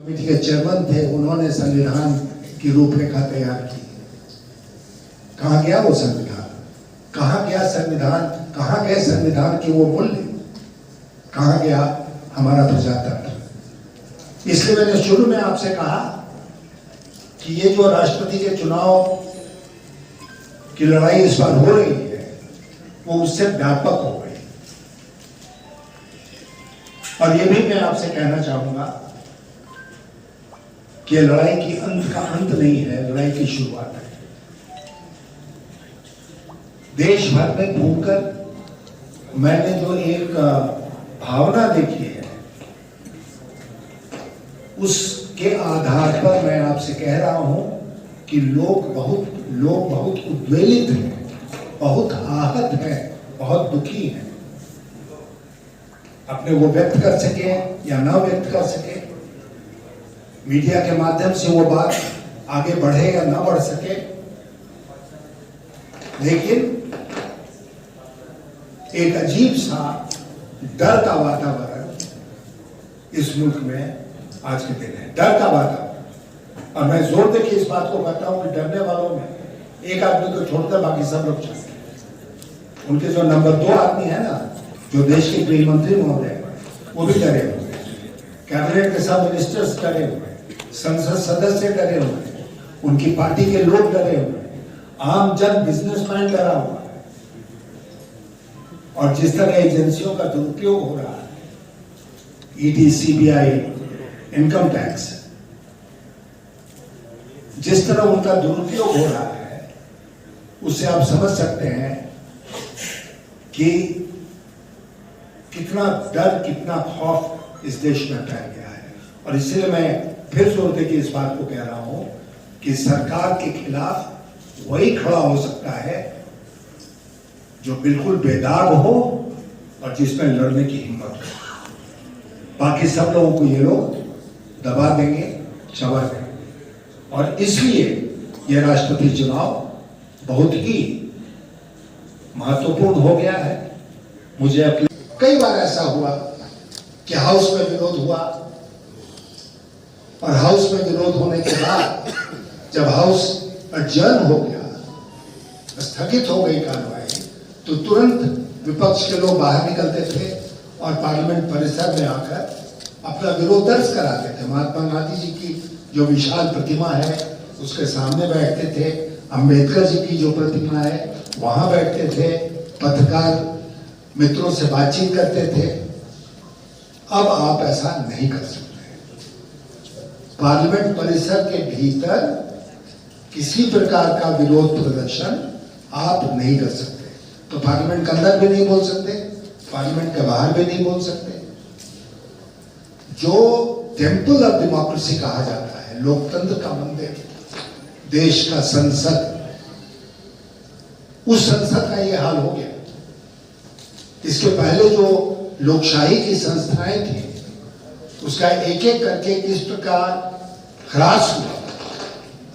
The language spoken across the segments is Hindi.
कमेटी के चेयरमैन थे, उन्होंने संविधान की रूपरेखा तैयार की। कहाँ गया वो संविधान? कहाँ गया संविधान? कहाँ गए संविधान के वो मूल्य? कहाँ गया हमारा प्रजातंत्र? इसलिए मैंने शुरू में आपसे कहा कि ये जो राष्ट्रपति के चुनाव की लड़ाई इस बार हो रही है वो उससे व्यापक हो गई। और ये भी मैं आपसे कहना चाहूंगा कि लड़ाई की अंत का अंत नहीं है, लड़ाई की शुरुआत है। देश भर में घूमकर मैंने जो एक भावना देखी है उसके आधार पर मैं आपसे कह रहा हूं कि लोग बहुत उद्वेलित हैं, बहुत आहत हैं, बहुत दुखी हैं। अपने वो व्यक्त कर सके या ना व्यक्त कर सके, मीडिया के माध्यम से वो बात आगे बढ़े या ना बढ़ सके, लेकिन एक अजीब सा डर का वातावरण इस मुल्क में आज के दिन है। डर का वातावरण। और मैं जोर देकर इस बात को कहता हूं कि डरने वालों में एक आदमी को छोड़कर बाकी सब लोग चाहते हैं। उनके जो नंबर 2 आदमी है ना, जो देश के गृह मंत्री महोदय, वो भी डरे हुए हैं, कैबिनेट के सब मिनिस्टर्स डरे हुए हैं, संसद सदस्य डरे हुए हैं, उनकी पार्टी के लोग डरे हुए हैं, आम जन बिजनेसमैन डरा हुआ है। और जिस तरह एजेंसियों का दुरुपयोग हो रहा है, ईडी, सीबीआई, इनकम टैक्स, जिस तरह उनका दुरुपयोग हो रहा है, उससे आप समझ सकते हैं कि कितना डर, कितना खौफ इस देश में फैल गया है। और इसलिए मैं फिर जोर देकर इस बात को कह रहा हूं कि सरकार के खिलाफ वही खड़ा हो सकता है जो बिल्कुल बेदाग हो और जिसमें लड़ने की हिम्मत हो। बाकी सब लोगों को ये लोग दबा देंगे, चबा देंगे। और इसलिए ये राष्ट्रपति चुनाव बहुत ही महत्वपूर्ण हो गया है। मुझे अपने कई बार ऐसा हुआ कि हाउस में विरोध हुआ और हाउस में विरोध होने के बाद जब हाउस अडजर्न हो गया, स्थगित हो गई कार्रवाई, तो तुरंत विपक्ष के लोग बाहर निकलते थे और पार्लियामेंट परिसर में आकर अपना विरोध दर्ज कराते थे। महात्मा गांधी जी की जो विशाल प्रतिमा है उसके सामने बैठते थे, अंबेडकर जी की जो प्रतिमा है वहां बैठते थे, पत्रकार मित्रों से बातचीत करते थे। अब आप ऐसा नहीं कर सकते। पार्लियामेंट परिसर के भीतर किसी प्रकार का विरोध प्रदर्शन आप नहीं कर सकते। तो पार्लियामेंट के अंदर भी नहीं बोल सकते, पार्लियामेंट के बाहर भी नहीं बोल सकते। जो टेम्पल ऑफ डेमोक्रेसी कहा जाता है, लोकतंत्र का मंदिर, देश का संसद, उस संसद का ये हाल हो गया। इसके पहले जो लोकशाही की संस्थाएं थी उसका एक एक करके किस प्रकार ह्रास हुआ,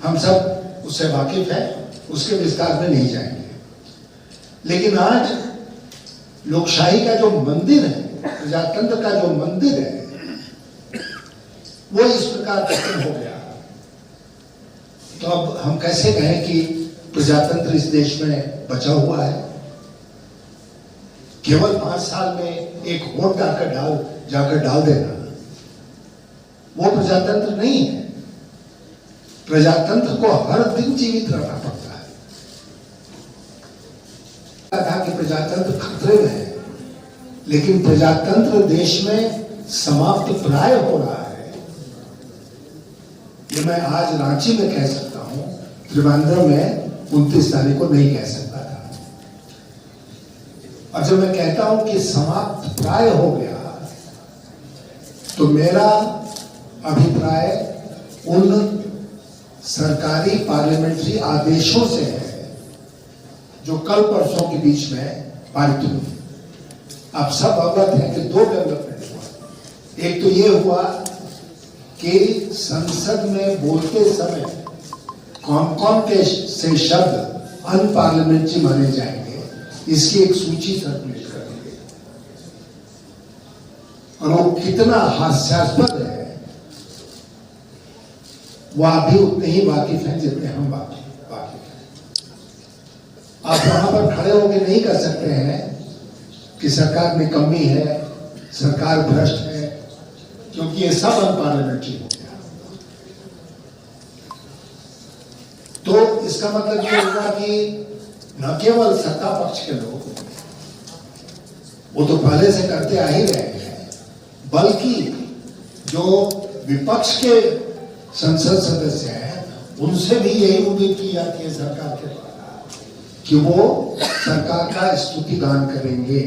हम सब उससे वाकिफ है, उसके विस्तार में नहीं जाएंगे। लेकिन आज लोकशाही का जो मंदिर है, प्रजातंत्र का जो मंदिर है, वो इस प्रकार खत्म हो गया। तो अब हम कैसे कहें कि प्रजातंत्र इस देश में बचा हुआ है? केवल 5 साल में एक वोट जाकर डाल देना वो प्रजातंत्र नहीं है। प्रजातंत्र को हर दिन जीवित रहना पड़ता है। था कि प्रजातंत्र खतरे में है, लेकिन प्रजातंत्र देश में समाप्त प्राय हो रहा है। ये मैं आज रांची में कह सकता हूं, त्रिवेंद्रम में 29 तारीख को नहीं कह सकता था। और जब मैं कहता हूं कि समाप्त प्राय हो गया, तो मेरा अभिप्राय उन सरकारी पार्लियामेंट्री आदेशों से है जो कल परसों के बीच में पारित हुए। आप सब अवगत हैं कि 2 डेवलपमेंट हुआ। एक तो ये हुआ कि संसद में बोलते समय कौन-कौन के से शब्द अनपार्लियामेंट्री माने जाएंगे, इसकी एक सूची सर्कुलेट कर दी गई। और वो कितना हास्यास्पद है वो आप भी उतने ही वाकिफ हैं जितने हम वाकिफ हैं। आप वहां पर खड़े होकर नहीं कर सकते हैं कि सरकार में कमी है, सरकार भ्रष्ट है, क्योंकि ये सब अनपार्लियामेंट्री हो गया। तो इसका मतलब ये होगा कि न केवल सत्ता पक्ष के लोग वो तो पहले से करते आ ही रहे हैं, बल्कि जो विपक्ष के संसद सदस्य हैं उनसे भी यही उम्मीद की जाती है सरकार के द्वारा कि वो सरकार का स्तुतिगान करेंगे,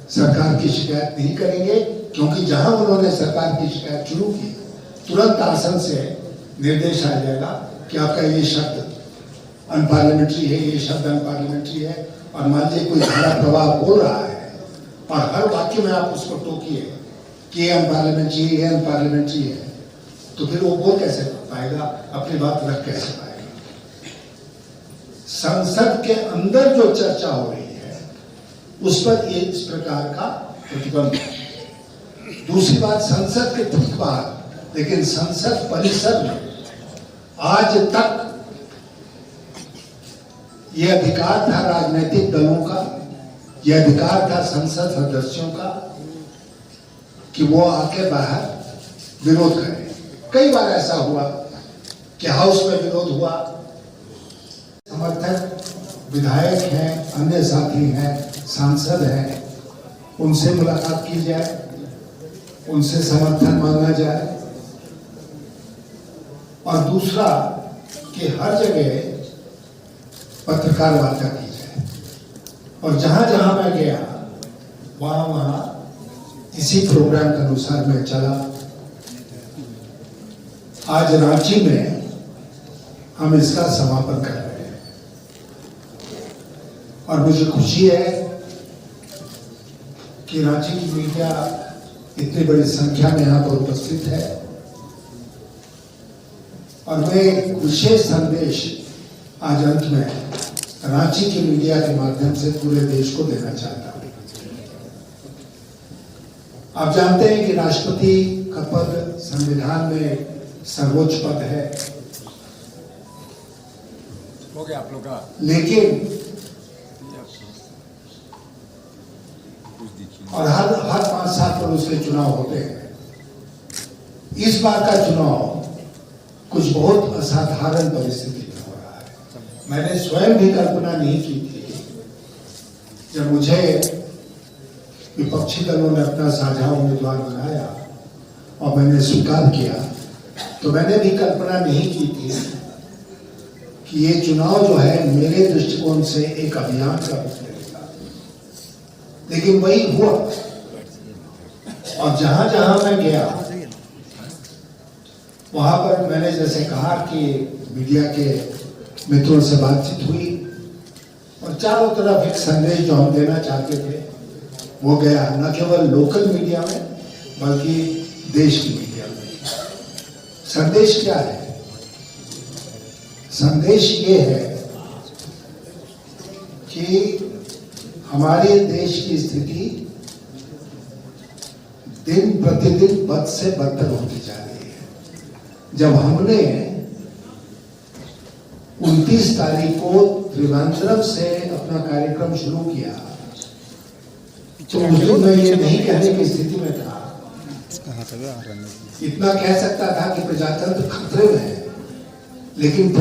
सरकार की शिकायत नहीं करेंगे, क्योंकि जहां उन्होंने सरकार की शिकायत शुरू की तुरंत आसन से निर्देश आ जाएगा कि आपका ये शब्द अनपार्लियामेंट्री है, ये शब्द अनपार्लियामेंट्री है। और मान लीजिए कोई धारा प्रवाह बोल रहा है और हर वाक्य में आप उसको टोकिए कि ये अनपार्लियामेंट्री है, ये अनपार्लियामेंट्री है, तो फिर वो बोल कैसे पाएगा, अपनी बात रख कैसे पाएगा। संसद के अंदर जो चर्चा हो रही है उस पर ये इस प्रकार का प्रतिबंध है। दूसरी बात, संसद के ठीक बाहर, लेकिन संसद परिसर में आज तक ये अधिकार था राजनीतिक दलों का, ये अधिकार था संसद सदस्यों का कि वो आके बाहर विरोध करें। कई बार ऐसा हुआ कि हाउस में विरोध हुआ, समर्थक विधायक हैं, अन्य साथी हैं, सांसद हैं, उनसे मुलाकात की जाए, उनसे समर्थन मांगा जाए। और दूसरा कि हर जगह पत्रकार वार्ता की जाए। और जहां जहां मैं गया वहां वहां इसी प्रोग्राम के अनुसार मैं चला। आज रांची में हम इसका समापन कर रहे हैं और मुझे खुशी है कि रांची की मीडिया इतनी बड़ी संख्या में यहां पर उपस्थित है और मैं एक विशेष संदेश आज अंत में रांची की मीडिया के माध्यम से पूरे देश को देना चाहता हूं। आप जानते हैं कि राष्ट्रपति का पद संविधान में सर्वोच्च पद है, हो गया आप लोग का, लेकिन और हर 5 साल पर उसके चुनाव होते हैं। इस बार का चुनाव कुछ बहुत असाधारण परिस्थिति में हो रहा है। मैंने स्वयं भी कल्पना नहीं की थी जब मुझे विपक्षी दलों ने अपना साझा उम्मीदवार बनाया और मैंने स्वीकार किया, तो मैंने भी कल्पना नहीं की थी कि ये चुनाव जो है मेरे दृष्टिकोण से एक अभियान का रूप लेगा। लेकिन वही हुआ और जहां जहां मैं गया वहां पर मैंने जैसे कहा कि मीडिया के मित्रों से बातचीत हुई और चारों तरफ एक संदेश जो हम देना चाहते थे वो गया, न केवल लोकल मीडिया में बल्कि देश की मीडिया में। संदेश क्या है? संदेश ये है कि हमारे देश की स्थिति दिन प्रतिदिन बद से बदतर होती जा रही है। जब हमने 29 तारीख को त्रिवेंद्रम से अपना कार्यक्रम शुरू किया तो उस दिन मैं ये नहीं कहने की स्थिति में था, इतना कह सकता था कि प्रजातंत्र खतरे में है, लेकिन